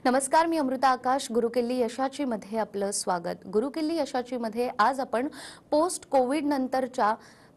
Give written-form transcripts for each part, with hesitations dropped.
नमस्कार, मी अमृता आकाश. गुरुकिल्ली यशाची मध्ये आपलं स्वागत. गुरुकिल्ली यशाची मध्ये आज आपण पोस्ट कोविड नंतरच्या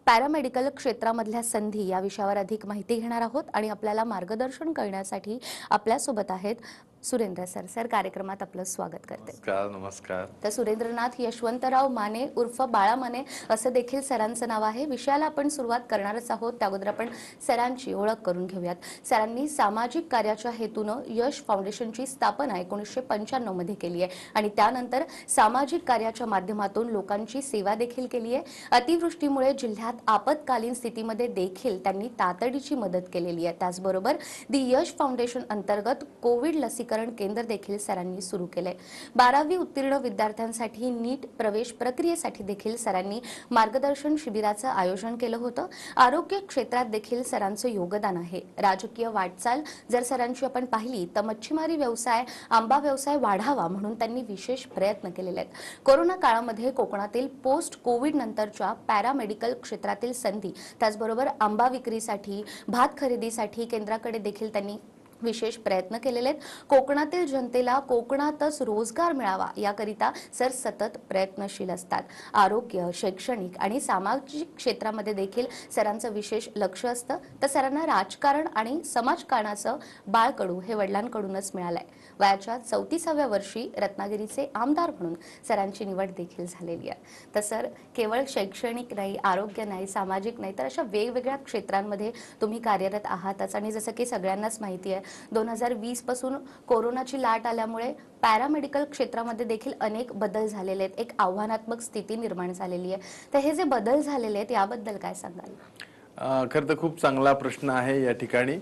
पॅरामेडिकल क्षेत्रामधल्या संधी या विषयावर अधिक माहिती घेणार आहोत आणि आपल्याला मार्गदर्शन करण्यासाठी आपल्यासोबत आहेत सुरेंद्र सर. कार्यक्रमात आपलं स्वागत करते. नमस्कार. नमस्कार. तर सुरेंद्रनाथ यशवंतराव माने उर्फ बाळा माने असं देखील सरांचं नाव आहे. विषयाला आपण सुरुवात करणारच आहोत. त्याअगोदर आपण सरांची ओळख करून घेऊयात. सरांनी सामाजिक कार्याच्या हेतूनं यश फाउंडेशनची स्थापना 1995 मध्ये केली आहे आणि त्यानंतर सामाजिक कार्याच्या माध्यमातून लोकांची सेवा देखील केली आहे. अतिवृष्टीमुळे जिल्ह्यात आपत्कालीन स्थितीमध्ये देखील त्यांनी तातडीची मदत केलेली आहे. त्याचबरोबर दी यश फाउंडेशन अंतर्गत कोविड लसीकरण केंद्र देखील सरांनी सुरू केले. 12वी उत्तीर्ण विद्यार्थ्यांसाठी नीट प्रवेश प्रक्रियेसाठी देखील सरांनी मार्गदर्शन शिबिराचं आयोजन केलं होतं. आरोग्य क्षेत्रात देखील सरांचं योगदान आहे. राजकीय वाटचाल जर सरांची आपण पाहिली तर मच्छीमारी व्यवसाय, आंबा व्यवसाय वाढावा म्हणून त्यांनी विशेष प्रयत्न केलेले आहेत. कोरोना काळामध्ये कोकणातील पोस्ट कोविड नंतरच्या पॅरामेडिकल क्षेत्रातील संधी, त्याचबरोबर आंबा विक्रीसाठी, भात खरेदीसाठी केंद्राकडे देखील त्यांनी विशेष प्रयत्न केलेले आहेत. कोकणातील जनतेला कोकणातच रोजगार मिळावा याकरिता सर सतत प्रयत्नशील असतात. आरोग्य, शैक्षणिक आणि सामाजिक क्षेत्रामध्ये देखील सरांचं विशेष लक्ष असतं. तर सरांना राजकारण आणि समाजकारणाचं बाळकडू हे वडिलांकडूनच मिळालंय. वयाच्या 34व्या वर्षी रत्नागिरीचे आमदार म्हणून सरांची निवड देखील झालेली आहे. तर सर, केवळ शैक्षणिक नाही, आरोग्य नाही, सामाजिक नाही, तर अशा वेगवेगळ्या क्षेत्रांमध्ये तुम्ही कार्यरत आहातच. आणि जसं की सगळ्यांनाच माहिती आहे, 2020 पासून कोरोनाची लाट आल्यामुळे पॅरामेडिकल क्षेत्रामध्ये देखील अनेक बदल झालेले आहेत. एक आव्हानात्मक स्थिती निर्माण झालेली आहे. तर हे जे बदल झालेले आहेत याबद्दल काय सांगाल? खरं तर खूप चांगला प्रश्न आहे या ठिकाणी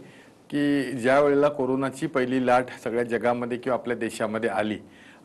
की ज्या वेळेला कोरोनाची पहिली लाट सगळ्या जगामध्ये किंवा आपल्या देशामध्ये आली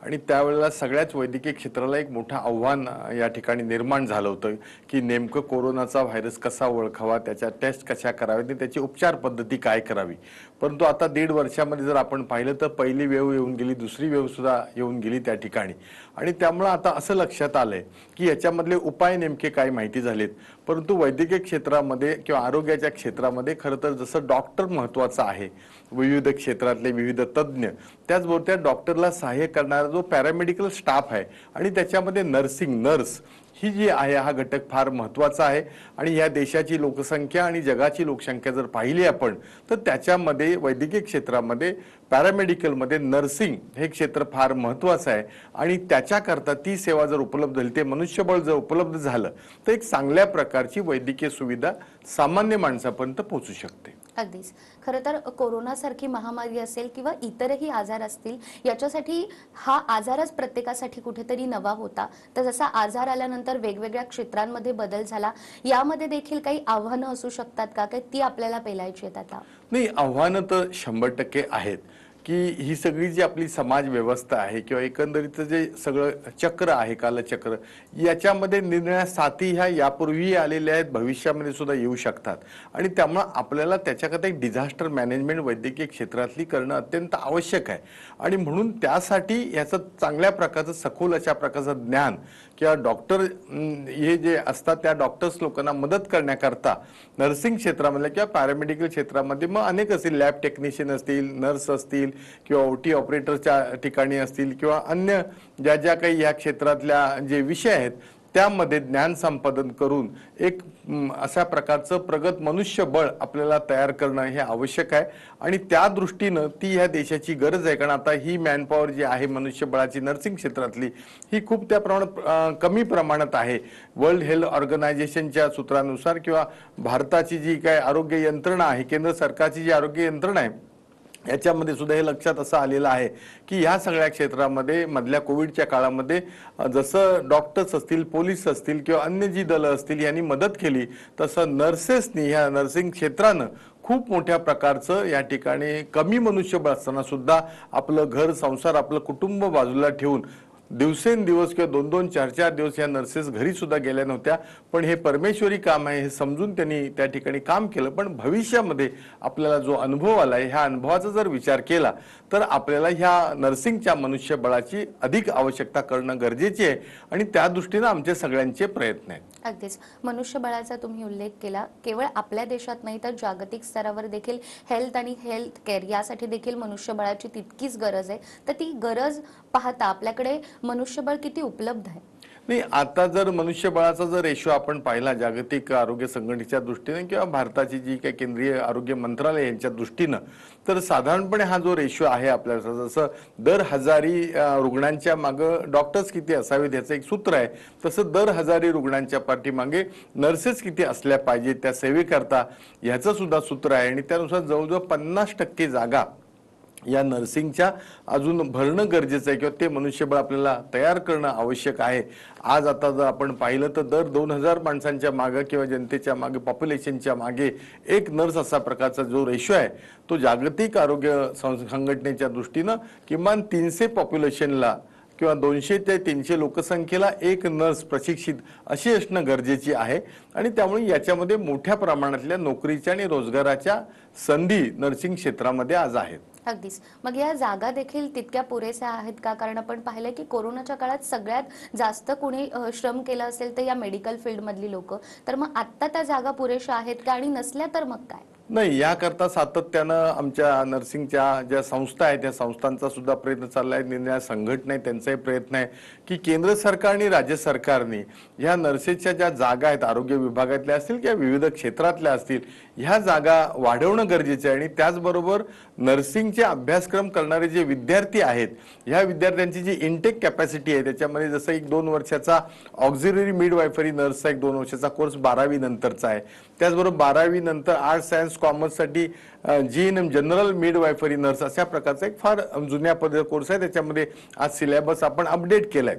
आणि त्यावेळेला सगळ्याच वैद्यकीय क्षेत्राला एक मोठं आव्हान या ठिकाणी निर्माण झालं होतं की नेमकं कोरोनाचा व्हायरस कसा ओळखावा, त्याच्या टेस्ट कशा कराव्यात आणि त्याची उपचार पद्धती काय करावी. परंतु आता 1.5 वर्षामध्ये जर आपण पाहिलं तर पहिली वेव्ह येऊन गेली, दुसरी वेव्ह सुद्धा येऊन गेली त्या ठिकाणी. आणि त्यामुळे आता असं लक्षात आलंय की याच्यामधले उपाय नेमके काय माहिती झालेत. परंतु वैद्यकीय क्षेत्रामध्ये किंवा आरोग्याच्या क्षेत्रामध्ये खरं तर जसं डॉक्टर महत्त्वाचा आहे, विविध क्षेत्रातले विविध तज्ज्ञ, त्याचबरोबर त्या डॉक्टरला सहाय्य करणारा जो पॅरामेडिकल स्टाफ आहे आणि त्याच्यामध्ये नर्स ही जी आहे हा घटक फार महत्त्वाचा आहे. आणि या देशाची लोकसंख्या आणि जगाची लोकसंख्या जर पाहिली आपण तर त्याच्यामध्ये वैद्यकीय क्षेत्रामध्ये पॅरामेडिकलमध्ये नर्सिंग हे क्षेत्र फार महत्त्वाचं आहे. आणि त्याच्याकरता ती सेवा जर उपलब्ध झाली, ते मनुष्यबळ जर उपलब्ध झालं तर एक चांगल्या प्रकारची वैद्यकीय सुविधा सामान्य माणसापर्यंत पोहोचू शकते. अगदीच. खरं तर कोरोनासारखी महामारी असेल किंवा इतरही आजार असतील, याच्यासाठी हा आजारच प्रत्येकासाठी कुठेतरी नवा होता. तर जसा आजार आल्यानंतर वेगवेगळ्या क्षेत्रांमध्ये बदल झाला, यामध्ये देखील काही आव्हानं असू शकतात का, काही ती आपल्याला पेलायची आहेत आता? नाही, आव्हानं तर 100% आहेत की ही सगळी जी आपली समाज व्यवस्था आहे किंवा एकंदरीत जे सगळं चक्र आहे, कालचक्र, याच्यामध्ये निर्णया साथी ह्या यापूर्वी आलेल्या आहेत, भविष्यामध्ये सुद्धा येऊ शकतात. आणि त्यामुळे आपल्याला त्याच्याकरता एक डिझास्टर मॅनेजमेंट वैद्यकीय क्षेत्रातली करणं अत्यंत आवश्यक आहे. आणि म्हणून त्यासाठी याचं चांगल्या प्रकारचं सखोल अशा प्रकारचं ज्ञान किंवा डॉक्टर हे जे असतात त्या डॉक्टर्स लोकांना मदत करण्याकरता नर्सिंग क्षेत्रामध्ये किंवा पॅरामेडिकल क्षेत्रामध्ये मग अनेक असतील, लॅब टेक्निशियन असतील, नर्स असतील किंवा ओटी ऑपरेटरच्या ठिकाणी असतील किंवा अन्य ज्या ज्या काही या क्षेत्रातल्या जे विषय आहेत त्यामध्ये ज्ञान संपादन करून एक अशा प्रकारचं प्रगत मनुष्यबळ आपल्याला तयार करणं हे आवश्यक आहे. आणि त्या दृष्टीनं ती ह्या देशाची गरज आहे. कारण आता ही मॅनपॉवर जी आहे मनुष्यबळाची नर्सिंग क्षेत्रातली ही खूप त्या प्रमाणात कमी प्रमाणात आहे. वर्ल्ड हेल्थ ऑर्गनायझेशनच्या सूत्रानुसार किंवा भारताची जी काय आरोग्य यंत्रणा आहे, केंद्र सरकारची जी आरोग्य यंत्रणा आहे, याच्यामध्ये सुद्धा हे लक्षात असं आलेलं आहे की ह्या सगळ्या क्षेत्रामध्ये मधल्या कोविडच्या काळामध्ये जसं डॉक्टर्स असतील, पोलीस असतील किंवा अन्य जी दलं असतील यांनी मदत केली, तसं नर्सेसनी ह्या नर्सिंग क्षेत्रानं खूप मोठ्या प्रकारचं या ठिकाणी कमी मनुष्यबळ असताना सुद्धा आपलं घर संसार, आपलं कुटुंब बाजूला ठेवून दिवसेंदिवस किंवा 2-2, 4-4 दिवस या नर्सेस घरी सुद्धा गेल्या नव्हत्या. पण हे परमेश्वरी काम आहे हे समजून त्यांनी त्या ठिकाणी काम केलं. पण भविष्यामध्ये आपल्याला जो अनुभव आलाय ह्या अनुभवाचा जर विचार केला तर आपल्याला ह्या नर्सिंगच्या मनुष्यबळाची अधिक आवश्यकता करणं गरजेची आहे आणि त्या दृष्टीने आमचे सगळ्यांचे प्रयत्न आहेत. अगदीच मनुष्यबळाचा तुम्ही उल्लेख केला. केवळ आपल्या देशात नाही तर जागतिक स्तरावर देखील हेल्थ आणि हेल्थ केअर यासाठी देखील मनुष्यबळाची तितकीच गरज आहे. तर ती गरज पाहता आपल्याकडे मनुष्यबळ किती उपलब्ध आहे? नाही, आता जर मनुष्यबळाचा जर रेशो आपण पाहिला जागतिक आरोग्य संघटनेच्या दृष्टीने किंवा भारताची जी काही केंद्रीय आरोग्य मंत्रालय यांच्या दृष्टीनं, तर साधारणपणे हा जो रेशो आहे आपल्याला, जसं दर हजारी रुग्णांच्या मागं डॉक्टर्स किती असावेत याचं एक सूत्र आहे, तसं दर हजारी रुग्णांच्या पाठीमागे नर्सेस किती असल्या पाहिजेत त्या सेवेकरता ह्याचं सुद्धा सूत्र आहे. आणि त्यानुसार जवळजवळ 50% जागा या नर्सिंगच्या अजून भरणं गरजेचं आहे किंवा ते मनुष्यबळ आपल्याला तयार करणं आवश्यक आहे. आज आता जर आपण पाहिलं तर दर 2000 माणसांच्या मागे किंवा जनतेच्या मागे, पॉप्युलेशनच्या मागे एक नर्स असा प्रकारचा जो रेशो आहे तो जागतिक आरोग्य संघटनेच्या दृष्टीनं किमान 300 पॉप्युलेशनला किंवा 200 ते 300 लोकसंख्येला एक नर्स प्रशिक्षित अशी असणं गरजेची आहे. आणि त्यामुळे याच्यामध्ये मोठ्या प्रमाणातल्या नोकरीच्या आणि रोजगाराच्या संधी नर्सिंग क्षेत्रामध्ये आज आहेत. अगदीच. मग या जागा देखील तितक्या पुरेशा आहेत का? कारण आपण पाहिलं की कोरोनाच्या काळात सगळ्यात जास्त कोणी श्रम केलं असेल तर या मेडिकल फील्ड मधली लोक. तर मग आता त्या जागा पुरेशा आहेत का आणि नसल्या तर मग काय? नाही, याकरता सातत्यानं आमच्या नर्सिंगच्या ज्या संस्था आहेत त्या संस्थांचा सुद्धा प्रयत्न चालला आहे. निर्णय संघटना आहे त्यांचाही प्रयत्न आहे की केंद्र सरकार आणि राज्य सरकारने ह्या नर्सेसच्या ज्या जागा आहेत आरोग्य विभागातल्या असतील किंवा विविध क्षेत्रातल्या असतील ह्या जागा वाढवणं गरजेचं आहे. आणि त्याचबरोबर नर्सिंगचे अभ्यासक्रम करणारे जे विद्यार्थी आहेत ह्या विद्यार्थ्यांची जी इनटेक कॅपॅसिटी आहे त्याच्यामध्ये जसं एक 2 वर्षाचा ऑक्झिलरी मिडवायफरी नर्सचा एक 2 वर्षाचा कोर्स 12वी नंतरचा आहे. त्याचबरोबर 12वी नंतर आर्ट सायन्स कॉमर्ससाठी GNM जनरल मिडवायफरी नर्स अशा प्रकारचा एक फार जुन्या पद्धतीचा कोर्स आहे. त्याच्यामध्ये आज सिलेबस आपण अपडेट केलाय.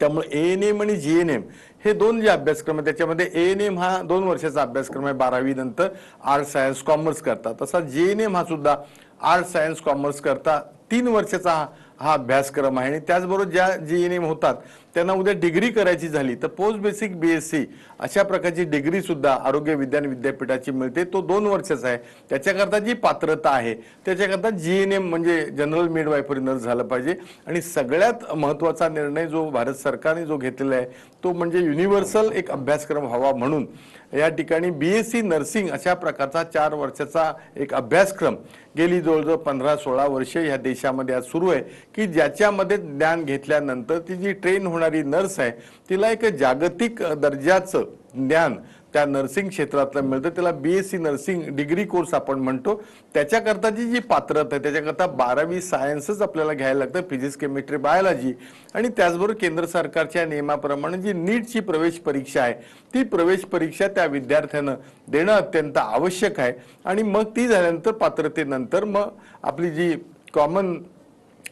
त्यामुळे ANM आणि GNM हे 2 जे अभ्यासक्रम आहे त्याच्यामध्ये ANM हा 2 वर्षाचा अभ्यासक्रम आहे 12वी नंतर आर्ट सायन्स कॉमर्स करता. तसा GNM हा सुद्धा आर्ट सायन्स कॉमर्स करता 3 वर्षाचा हा अभ्यासक्रम आहे. आणि त्याचबरोबर ज्या GNM होतात त्यांना उद्या डिग्री करायची झाली तर पोस्ट बेसिक BSc अशा प्रकारची डिग्री सुद्धा आरोग्य विज्ञान विद्यापीठाची मिळते. तो 2 वर्षाचा आहे. त्याच्याकरता जी पात्रता आहे त्याच्याकरता GNM म्हणजे जनरल मिडवायफरी नर्स झालं पाहिजे. आणि सगळ्यात महत्त्वाचा निर्णय जो भारत सरकारने जो घेतलेला आहे तो म्हणजे युनिव्हर्सल एक अभ्यासक्रम व्हावा म्हणून या ठिकाणी BSc नर्सिंग अशा प्रकारचा 4 वर्षाचा एक अभ्यासक्रम गेली जवळजवळ 15-16 वर्षे ह्या देशामध्ये आज सुरू आहे की ज्याच्यामध्ये ज्ञान घेतल्यानंतर ती जी ट्रेन होणारी नर्स आहे तिला एक जागतिक दर्जाचं ज्ञान त्या नर्सिंग क्षेत्रातलं मिळतं. त्याला BSc नर्सिंग डिग्री कोर्स आपण म्हणतो. त्याच्याकरताची जी पात्रता आहे त्याच्याकरता 12वी सायन्सच आपल्याला घ्यायला लागतं, फिजिक्स केमिस्ट्री बायोलॉजी. आणि त्याचबरोबर केंद्र सरकारच्या नियमाप्रमाणे जी नीटची प्रवेश परीक्षा आहे ती प्रवेश परीक्षा त्या विद्यार्थ्यानं देणं अत्यंत आवश्यक आहे. आणि मग ती झाल्यानंतर पात्रतेनंतर मग आपली जी कॉमन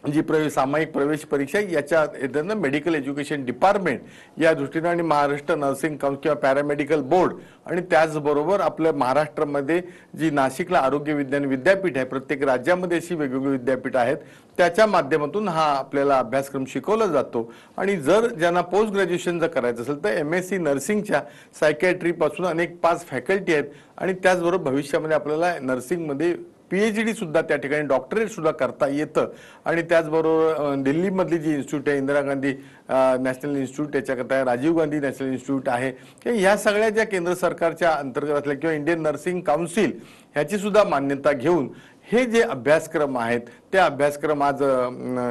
जी सामायिक प्रवेश परीक्षा याच्या येताना मेडिकल एज्युकेशन डिपार्टमेंट या दृष्टीने आणि महाराष्ट्र नर्सिंग काउन्सिल किंवा पॅरामेडिकल बोर्ड आणि त्याचबरोबर आपल्या महाराष्ट्रामध्ये जी नाशिकला आरोग्य विज्ञान विद्यापीठ आहे, प्रत्येक राज्यामध्ये अशी वेगवेगळी विद्यापीठ आहेत, त्याच्या माध्यमातून हा आपल्याला अभ्यासक्रम शिकवला जातो. आणि जर ज्यांना पोस्ट ग्रॅज्युएशन जर करायचं असेल तर MSc नर्सिंगच्या सायकॅट्री पासून अनेक 5 फॅकल्टी आहेत. आणि त्याचबरोबर भविष्यामध्ये आपल्याला नर्सिंगमध्ये PhD सुद्धा त्या ठिकाणी डॉक्टरेट सुद्धा करता येतं. आणि त्याचबरोबर दिल्लीमधली जी इन्स्टिट्यूट आहे इंदिरा गांधी नॅशनल इन्स्टिट्यूट, त्याच्याकरता राजीव गांधी नॅशनल इन्स्टिट्यूट आहे की ह्या सगळ्या ज्या केंद्र सरकारच्या अंतर्गत किंवा इंडियन नर्सिंग काउन्सिल ह्याची सुद्धा मान्यता घेऊन हे जे अभ्यासक्रम आहेत ते अभ्यासक्रम आज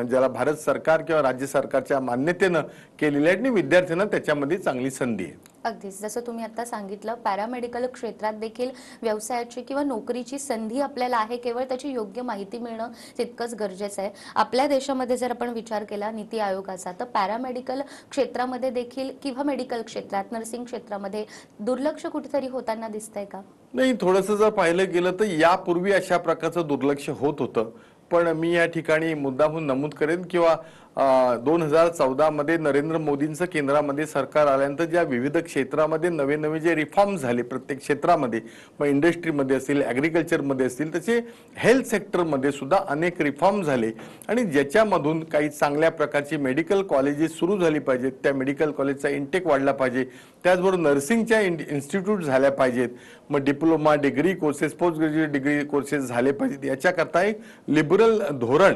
ज्याला भारत सरकार किंवा राज्य सरकारच्या मान्यतेनं केलेले आहेत आणि विद्यार्थ्यांना त्याच्यामध्ये चांगली संधी आहे. अगदीच जसं तुम्ही आता सांगितलं पॅरामेडिकल क्षेत्रात देखील व्यवसायाची किंवा नोकरीची संधी आपल्याला आहे. केवळ त्याची योग्य माहिती मिळणं तितकंच गरजेचं आहे. आपल्या देशामध्ये जर आपण विचार केला नीती आयोगाचा तर पॅरामेडिकल क्षेत्रामध्ये देखील किंवा मेडिकल क्षेत्रात नर्सिंग क्षेत्रामध्ये दुर्लक्ष कुठेतरी होताना दिसतंय का? नाही, थोडंसं जर पाहिलं गेलं तर यापूर्वी अशा प्रकारचं दुर्लक्ष होत होतं. पण मी या ठिकाणी मुद्दामून नमूद करेन किंवा 2014 मध्ये नरेंद्र मोदींचं केंद्रामध्ये सरकार आल्यानंतर ज्या विविध क्षेत्रामध्ये नवे नवे जे रिफॉर्म झाले प्रत्येक क्षेत्रामध्ये, मग इंडस्ट्रीमध्ये असतील, ॲग्रिकल्चरमध्ये असतील, तसे हेल्थ सेक्टरमध्ये सुद्धा अनेक रिफॉर्म झाले आणि ज्याच्यामधून काही चांगल्या प्रकारची मेडिकल कॉलेजेस सुरू झाली पाहिजेत, त्या मेडिकल कॉलेजचा इंटेक वाढला पाहिजे, त्याचबरोबर नर्सिंगच्या इन्स्टिट्यूट झाल्या पाहिजेत, मग diploma degree courses, post graduate degree courses झाले पाहिजेत. याच्याकरता एक लिबरल धोरण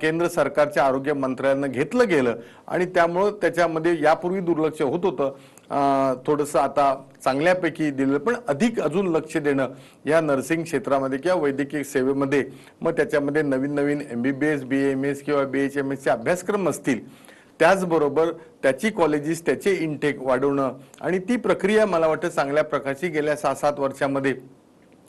केंद्र सरकारच्या आरोग्य मंत्र्यांना घेतलं गेलं आणि त्यामुळं त्याच्यामध्ये यापूर्वी दुर्लक्ष होत होतं, थोडंसं आता चांगल्यापैकी दिलं, पण अधिक अजून लक्ष देणं या नर्सिंग क्षेत्रामध्ये किंवा वैद्यकीय सेवेमध्ये, मग त्याच्यामध्ये नवीन नवीन MBBS BAMS किंवा BHMS चे अभ्यासक्रम असतील, त्याचबरोबर त्याची कॉलेजेस त्याचे इंटेक वाढवणं आणि ती प्रक्रिया मला वाटतं चांगल्या प्रकारची गेल्या 6-7 वर्षामध्ये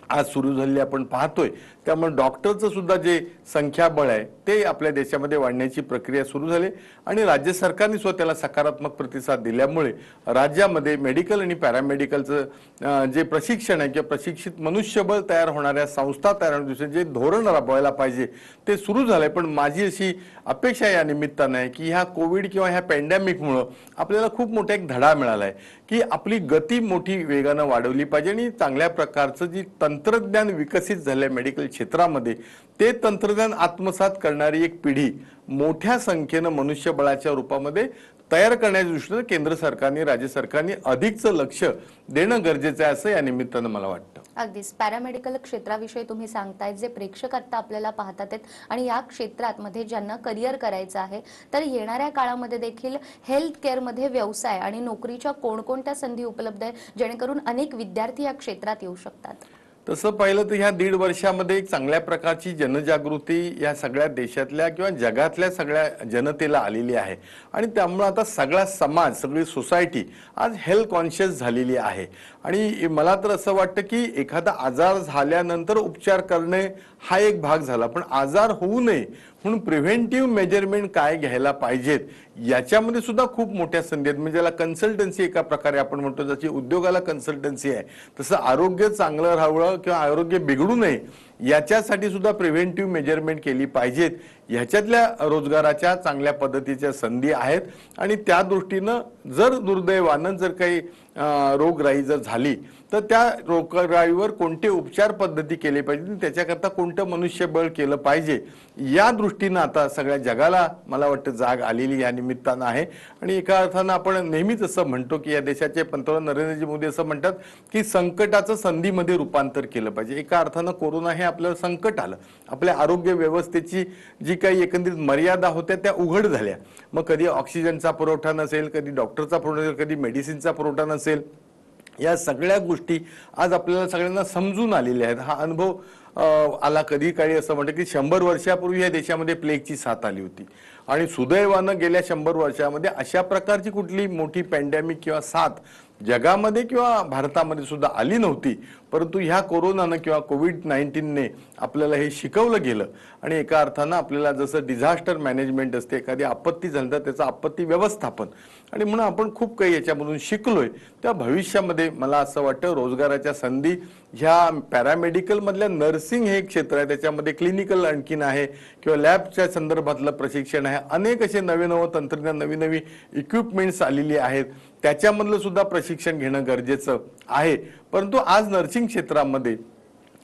आज सुरू झालेली आपण पाहतोय. त्यामुळे डॉक्टरचं सुद्धा जे संख्याबळ आहे ते आपल्या देशामध्ये वाढण्याची प्रक्रिया सुरू झाली आणि राज्य सुद्धा त्याला सकारात्मक प्रतिसाद दिल्यामुळे राज्यामध्ये मेडिकल आणि पॅरामेडिकलचं जे प्रशिक्षण आहे किंवा प्रशिक्षित मनुष्यबळ तयार होणाऱ्या संस्था तयार होण्याचं जे धोरण राबवायला पाहिजे ते सुरू झालंय. पण माझी अशी अपेक्षा या निमित्तानं आहे की ह्या कोविड किंवा ह्या पॅन्डेमिकमुळं आपल्याला खूप मोठा एक धडा मिळाला आहे की आपली गती मोठी वेगानं वाढवली पाहिजे आणि चांगल्या प्रकारचं जी तंत्रज्ञान विकसित झालंय मेडिकल क्षेत्रामध्ये ते तंत्रज्ञान आत्मसात करणारी एक पिढी मोठ्या संख्येनं मनुष्यबळाच्या रूपामध्ये तयार करण्याच्या दृष्टीनं केंद्र सरकारने राज्य सरकारने अधिकचं लक्ष देणं गरजेचं आहे असं या निमित्तानं मला वाटतं. अगदीच पॅरामेडिकल क्षेत्राविषयी तुम्ही सांगताय, जे प्रेक्षक आता आपल्याला पाहतात आहेत आणि या क्षेत्रात मध्ये ज्यांना करिअर करायचं आहे, तर येणाऱ्या काळामध्ये देखील हेल्थ केअरमध्ये व्यवसाय आणि नोकरीच्या कोणकोणत्या संधी उपलब्ध आहेत जेणेकरून अनेक विद्यार्थी या क्षेत्रात येऊ शकतात? तसं पाहिलं तर ह्या 1.5 वर्षामध्ये एक चांगल्या प्रकारची जनजागृती या सगळ्या देशातल्या किंवा जगातल्या सगळ्या जनतेला आलेली आहे आणि त्यामुळे आता सगळा समाज, सगळी सोसायटी आज हेल्थ कॉन्शियस झालेली आहे आणि मला तर असं वाटतं की एखादा आजार झाल्यानंतर उपचार करणे हा एक भाग झाला, पण आजार होऊ नये म्हणून प्रिव्हेंटिव्ह मेजरमेंट काय घ्यायला पाहिजेत याच्यामध्ये सुद्धा खूप मोठ्या संधी आहेत. म्हणजे ज्याला कन्सल्टन्सी एका प्रकारे आपण म्हणतो, जशी उद्योगाला कन्सल्टन्सी आहे तसं आरोग्य चांगलं राहावं किंवा आरोग्य बिघडू नये याच्यासाठी सुद्धा प्रिव्हेंटिव्ह मेजरमेंट केली पाहिजेत. ह्याच्यातल्या रोजगाराच्या चांगल्या पद्धतीच्या संधी आहेत आणि त्या दृष्टीनं जर दुर्दैवानं जर काही रोगराई जर झाली तर त्या रोगराईवर कोणते उपचार पद्धती केले पाहिजे, त्याच्याकरता कोणतं मनुष्यबळ केलं पाहिजे या दृष्टीनं आता सगळ्या जगाला मला वाटतं जाग आलेली या निमित्तानं आहे. आणि एका अर्थानं आपण नेहमीच असं म्हणतो की या देशाचे पंतप्रधान नरेंद्रजी मोदी असं म्हणतात की संकटाचं संधीमध्ये रूपांतर केलं पाहिजे. एका अर्थानं कोरोना हे आपल्याला संकट आलं, आपल्या आरोग्य व्यवस्थेची जी काही एकंदरीत मर्यादा होत्या त्या उघड झाल्या. मग कधी ऑक्सिजनचा पुरवठा नसेल, कधी डॉक्टरचा पुरवठा नसेल, कधी मेडिसिनचा पुरवठा नसेल, या सगळ्या गोष्टी आज आपल्याला सगळ्यांना समजून आलेल्या आहेत. हा अनुभव आला कधी काळी असं म्हणतं की 100 वर्षापूर्वी या देशामध्ये प्लेगची साथ आली होती आणि सुदैवानं गेल्या 100 वर्षामध्ये अशा प्रकारची कुठली मोठी पॅन्डेमिक किंवा साथ जगामध्ये किंवा भारतामध्ये सुद्धा आली नव्हती. परंतु ह्या कोरोनानं किंवा कोविड-19ने आपल्याला हे शिकवलं गेलं आणि एका अर्थानं आपल्याला जसं डिझास्टर मॅनेजमेंट असते, एखादी आपत्ती झाली तर त्याचं आपत्ती व्यवस्थापन, आणि म्हणून आपण खूप काही याच्यामधून शिकलोय. त्या भविष्यामध्ये मला असं वाटतं रोजगाराच्या संधी ह्या पॅरामेडिकल मधल्या नर्सिंग हे एक क्षेत्र आहे, त्याच्यामध्ये क्लिनिकल आणखीन आहे किंवा लॅबच्या संदर्भातलं प्रशिक्षण आहे, अनेक असे नवे तंत्रज्ञान, नवी नवी इक्विपमेंट्स आलेली आहेत, त्याच्यामधलं सुद्धा प्रशिक्षण घेणं गरजेचं आहे. परंतु आज नर्सिंग क्षेत्रामध्ये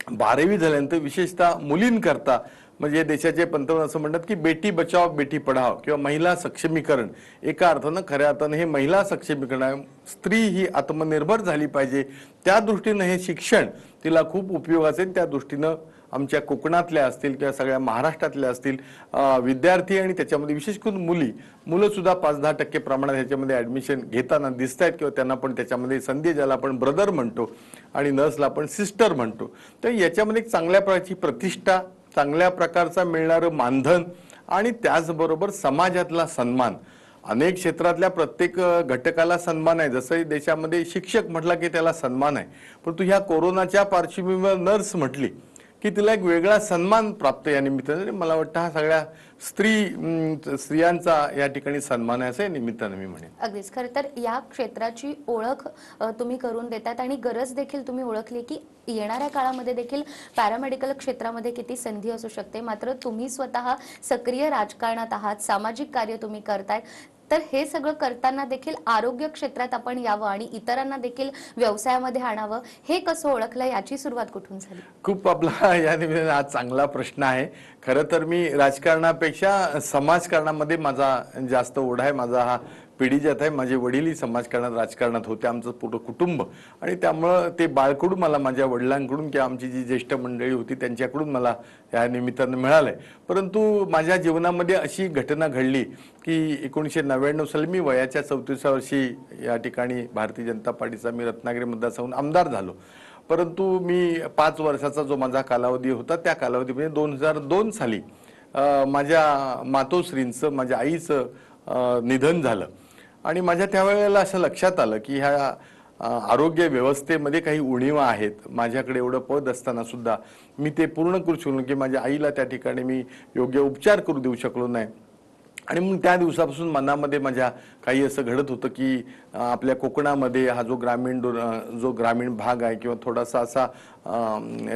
12वी झाल्यानंतर विशेषतः मुलींकरता म्हणजे देशाचे पंतप्रधान असं म्हणतात की बेटी बचाव बेटी पढाव किंवा महिला सक्षमीकरण, एका अर्थानं खऱ्या अर्थानं हे महिला सक्षमीकरण आहे. स्त्री ही आत्मनिर्भर झाली पाहिजे, त्या दृष्टीनं हे शिक्षण तिला खूप उपयोगाचे. त्या दृष्टीनं आमच्या कोकणातल्या असतील किंवा सगळ्या महाराष्ट्रातल्या असतील विद्यार्थी आणि त्याच्यामध्ये विशेष करून मुलं सुद्धा 5-10% प्रमाणात ह्याच्यामध्ये ऍडमिशन घेताना दिसत आहेत किंवा त्यांना पण त्याच्यामध्ये संधी, ज्याला आपण ब्रदर म्हणतो आणि नर्सला आपण सिस्टर म्हणतो. तर याच्यामध्ये एक चांगल्या प्रकारची प्रतिष्ठा, चांगल्या प्रकारचा मिळणारं मानधन आणि त्याचबरोबर समाजातला सन्मान, अनेक क्षेत्रातल्या प्रत्येक घटकाला सन्मान आहे. जसं देशामध्ये शिक्षक म्हटला की त्याला सन्मान आहे, परंतु ह्या कोरोनाच्या पार्श्वभूमीवर नर्स म्हटली की तिला एक वेगळा सन्मान प्राप्त या निमित्ताने. मला वाटतं हा सगळ्या स्त्रियांचा या ठिकाणी सन्मान आहे असं या निमित्ताने मी म्हणेन. अगदीच. खरं तर या क्षेत्राची ओळख तुम्ही करून देतात आणि गरज देखील तुम्ही ओळखली की येणाऱ्या काळामध्ये देखील पॅरामेडिकल क्षेत्रामध्ये किती संधी असू शकते. मात्र तुम्ही स्वतः सक्रिय राजकारणात आहात, सामाजिक कार्य तुम्ही करताय. तर हे सगळं करताना देखील आरोग्य क्षेत्रात आपण यावं आणि इतरांना देखील व्यवसायामध्ये आणावं, हे कसं ओळखलं, याची सुरुवात कुठून झाली? खूप आपला या निमित्ताने हा चांगला प्रश्न आहे. खरं तर मी राजकारणापेक्षा समाजकारणामध्ये माझा जास्त ओढा आहे. माझा हा पिढीजात आहे. माझे वडीलही समाजकारणात राजकारणात होते, आमचं पूर्ण कुटुंब. आणि त्यामुळं ते बाळकडून मला माझ्या वडिलांकडून किंवा आमची जी ज्येष्ठ मंडळी होती त्यांच्याकडून मला या निमित्तानं मिळालंय. परंतु माझ्या जीवनामध्ये अशी घटना घडली की 1999 साली मी वयाच्या 34व्या वर्षी या ठिकाणी भारतीय जनता पार्टीचा मी रत्नागिरी मतदारसंघातून आमदार झालो. परंतु मी 5 वर्षाचा जो माझा कालावधी होता त्या कालावधीमध्ये 2002 साली माझ्या मातोश्रींचं, माझ्या आईचं निधन झालं. आणि माझ्या त्यावेळेला असं लक्षात आलं की ह्या आरोग्य व्यवस्थेमध्ये काही उणिवा आहेत. माझ्याकडे एवढं पद असताना सुद्धा मी ते पूर्ण करू शकलो की माझ्या आईला त्या ठिकाणी मी योग्य उपचार करू देऊ शकलो नाही. आणि मग त्या दिवसापासून मनामध्ये माझ्या काही असं घडत होतं की आपल्या कोकणामध्ये हा जो ग्रामीण भाग आहे किंवा थोडासा असा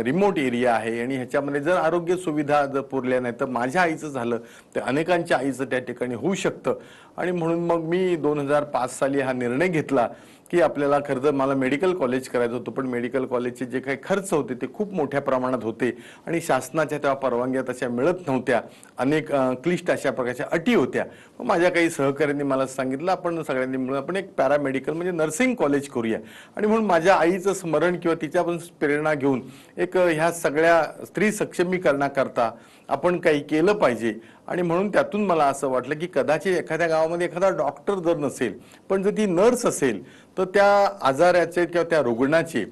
रिमोट एरिया आहे आणि ह्याच्यामध्ये जर आरोग्य सुविधा जर पुरल्या नाही तर माझ्या आईचं झालं तर अनेकांच्या आईचं त्या ठिकाणी होऊ शकतं. आणि म्हणून मग मी 2005 साली हा निर्णय घेतला की आपल्याला खरं तर मला मेडिकल कॉलेज करायचं होतं, पण मेडिकल कॉलेजचे जे काही खर्च होते ते खूप मोठ्या प्रमाणात होते आणि शासनाच्या तेव्हा परवानग्या तशा मिळत नव्हत्या. अनेक क्लिष्ट अशा प्रकारच्या अटी होत्या. माझ्या काही सहकाऱ्यांनी मला सांगितलं आपण सगळ्यांनी मिळून आपण एक पॅरामेडिकल म्हणजे नर्सिंग कॉलेज करूया. आणि म्हणून माझ्या आईचं स्मरण किंवा तिच्यापासून प्रेरणा घेऊन एक ह्या सगळ्या स्त्री सक्षमीकरणाकरता आपण काही केलं पाहिजे. आणि म्हणून त्यातून मला असं वाटलं की कदाचित एखाद्या गावामध्ये एखादा डॉक्टर जर नसेल पण जर ती नर्स असेल तर त्या आजाराचे किंवा त्या रुग्णाचे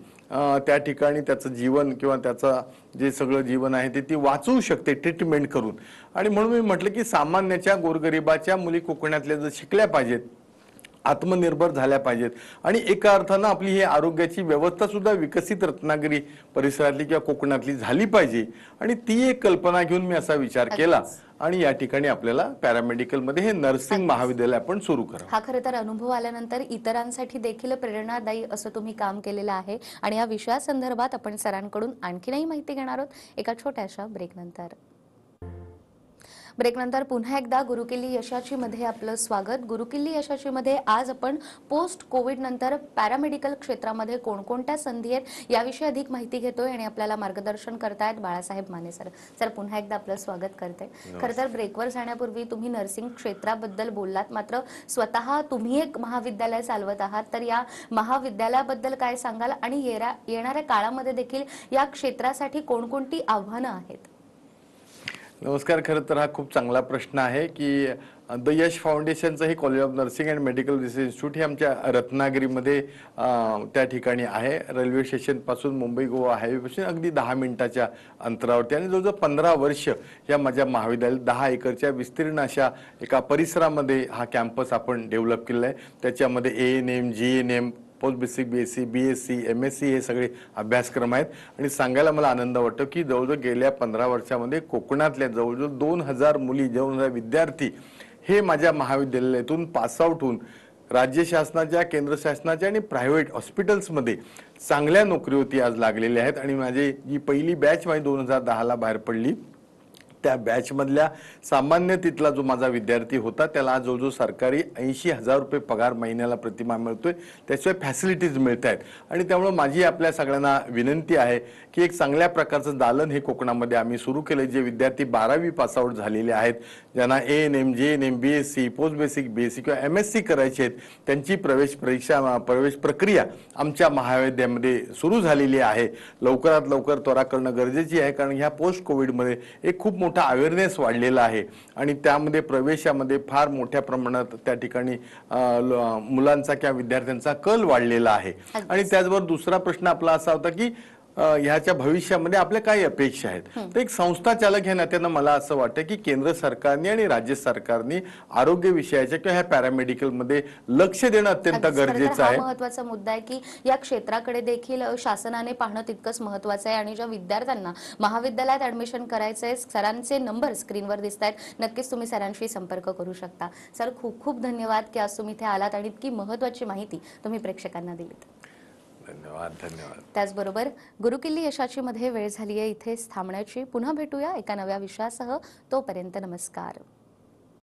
त्या ठिकाणी त्याचं जीवन किंवा त्याचं जे सगळं जीवन आहे ते ती वाचवू शकते ट्रीटमेंट करून. आणि म्हणून मी म्हटलं की सामान्याच्या गोरगरिबाच्या मुली कोकणातल्या जर शिकल्या पाहिजेत, आत्मनिर्भर झाल्या पाहिजेत आणि एका अर्थानं आपली ही आरोग्याची व्यवस्था सुद्धा विकसित रत्नागिरी परिसरातली किंवा कोकणातली झाली पाहिजे. आणि ती एक कल्पना घेऊन मी असा विचार केला आणि या ठिकाणी आपल्याला पॅरामेडिकलमध्ये हे नर्सिंग महाविद्यालय आपण सुरू करा. हा खरं तर अनुभव आल्यानंतर इतरांसाठी देखील प्रेरणादायी असं तुम्ही काम केलेलं आहे. आणि या विषयासंदर्भात आपण सरांकडून आणखीनही माहिती घेणार आहोत एका छोट्याशा ब्रेकनंतर. ब्रेकनंतर पुन्हा एकदा गुरुकिल्ली यशाची मध्ये आपलं स्वागत. गुरुकिल्ली यशाची मध्ये आज आपण पोस्ट कोविड नंतर पॅरामेडिकल क्षेत्रामध्ये कोणकोणत्या संधी आहेत याविषयी अधिक माहिती घेतोय आणि आपल्याला मार्गदर्शन करतायत बाळासाहेब माने सर. सर पुन्हा एकदा आपलं स्वागत करते. खरं तर ब्रेकवर जाण्यापूर्वी तुम्ही नर्सिंग क्षेत्राबद्दल बोललात, मात्र स्वतः तुम्ही एक महाविद्यालय चालवत आहात, तर या महाविद्यालयाबद्दल काय सांगाल आणि येणाऱ्या काळामध्ये देखील या क्षेत्रासाठी कोणकोणती आव्हानं आहेत? नमस्कार. खरं तर हा खूप चांगला प्रश्न आहे की द यश फाउंडेशनचं हे college of nursing and medical research institute हे आमच्या रत्नागिरीमध्ये त्या ठिकाणी आहे. रेल्वे स्टेशनपासून मुंबई गोवा हायवेपासून अगदी 10 मिनिटाच्या अंतरावरती आणि जवळजवळ 15 वर्ष या माझ्या महाविद्यालयात 10 एकरच्या विस्तीर्ण अशा एका परिसरामध्ये हा कॅम्पस आपण डेव्हलप केलेला आहे. त्याच्यामध्ये ANM, GNM, post basic BSc, BSc, MSc हे सगळे अभ्यासक्रम आहेत. आणि सांगायला मला आनंद वाटतो की जवळजवळ गेल्या 15 वर्षामध्ये कोकणातल्या जवळजवळ 2000 मुली, 2000 विद्यार्थी हे माझ्या महाविद्यालयातून पासआउट होऊन राज्य शासनाच्या, केंद्र शासनाच्या आणि प्रायव्हेट हॉस्पिटल्समध्ये चांगल्या नोकरीवरती आज लागलेले आहेत. आणि माझी जी पहिली बॅच माझी 2010ला बाहेर पडली त्या बॅचमधल्या सामान्य तिथला जो माझा विद्यार्थी होता त्याला आज जवळजवळ सरकारी 80,000 रुपये पगार महिन्याला प्रतिमाह मिळतोय. त्याशिवाय फॅसिलिटीज मिळत आहेत. आणि त्यामुळे माझी आपल्या सगळ्यांना विनंती आहे की एक चांगल्या प्रकारचं दालन हे कोकणामध्ये आम्ही सुरू केलं. जे विद्यार्थी 12वी पासआउट झालेले आहेत, ज्यांना ANM, GNM, BSc, post basic BSc किंवा MSc करायचे आहेत, त्यांची प्रवेश प्रक्रिया आमच्या महाविद्यालयामध्ये सुरू झालेली आहे. लवकरात लवकर त्वरा करणं गरजेची आहे, कारण ह्या पोस्ट कोविडमध्ये एक खूप मोठा अवेअरनेस वाढलेला आहे आणि त्यामध्ये प्रवेशामध्ये फार मोठ्या प्रमाणात त्या ठिकाणी मुलांचा किंवा विद्यार्थ्यांचा कल वाढलेला आहे. आणि त्याचबरोबर दुसरा प्रश्न आपला असा होता की ह्याच्या भविष्यामध्ये आपल्या काय अपेक्षा आहेत. तर एक संस्था चालक ह्या नात्यानं मला असं वाटतं की केंद्र सरकारने आणि राज्य सरकारने आरोग्य विषयाच्या किंवा ह्या पॅरामेडिकल मध्ये लक्ष देणं अत्यंत अगदीच खरं तर गरजेचं हा आहे. महत्त्वाचा मुद्दा आहे की या क्षेत्राकडे देखील शासनाने पाहणं तितकंच महत्त्वाचं आहे आणि ज्या विद्यार्थ्यांना महाविद्यालयात ऍडमिशन करायचंय सरांचे नंबर स्क्रीनवर दिसत आहेत, नक्कीच तुम्ही सरांशी संपर्क करू शकता. सर, खूप खूप धन्यवाद की आज तुम्ही इथे आलात आणि इतकी महत्त्वाची माहिती तुम्ही प्रेक्षकांना दिलीत. धन्यवाद. धन्यवाद. त्याचबरोबर गुरुकिल्ली यशाची मध्ये वेळ झाली आहे इथेच थांबण्याची. पुन्हा भेटूया एका नव्या विषयासह. तोपर्यंत नमस्कार.